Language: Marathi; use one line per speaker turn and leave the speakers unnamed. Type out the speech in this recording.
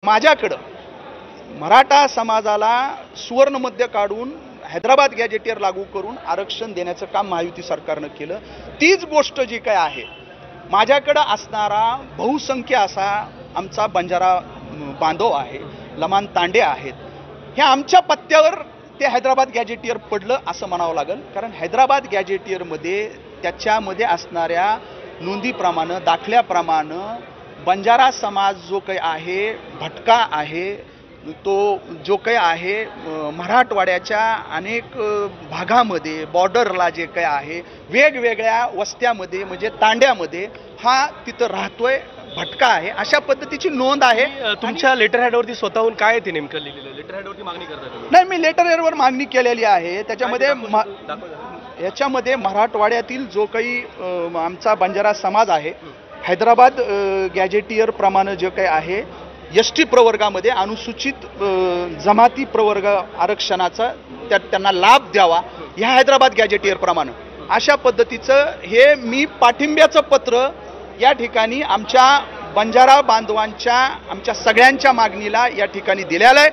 माझ्याकडं मराठा समाजाला सुवर्ण मध्य काढून हैदराबाद गॅजेटियर लागू करून आरक्षण देण्याचं काम महायुती सरकारनं केलं। तीच गोष्ट जी काय आहे, माझ्याकडं असणारा बहुसंख्य असा आमचा बंजारा बांधव आहे, लमान तांडे आहेत, ह्या आमच्या पत्त्यावर ते हैदराबाद गॅजेटियर पडलं असं म्हणावं लागेल। कारण हैदराबाद गॅजेटियरमध्ये त्याच्यामध्ये असणाऱ्या नोंदीप्रमाणे दाखल्याप्रमाणे बंजारा समाज जो काही आहे, भटका आहे, तो जो काही आहे मराठवाड्याच्या अनेक भागामध्ये बॉर्डरला जे काही आहे वेगवेगळ्या वस्त्यामध्ये म्हणजे तांड्यामध्ये हा तिथं राहतोय, भटका आहे, अशा पद्धतीची नोंद आहे।
तुमच्या लेटर हेडवरती स्वतःहून काय ते नेमकं लिहिलेलं? लेटर हेडवरती मागणी करतात?
नाही, मी लेटर हेडवर मागणी केलेली आहे। याच्यामध्ये मराठवाड्यातील जो काही आमचा बंजारा समाज आहे, हैदराबाद गॅजेटियर प्रमाणे जे काही आहे एसटी प्रवर्गामध्ये अनुसूचित जमाती प्रवर्ग आरक्षणाचा त्यांना लाभ द्यावा ह्या हैदराबाद गॅजेटियर प्रमाणे अशा पद्धतीचं हे मी पाठिंब्याचं पत्र या ठिकाणी आमच्या बंजारा बांधवांच्या आमच्या सगळ्यांच्या मागणीला या ठिकाणी दिलेलं आहे।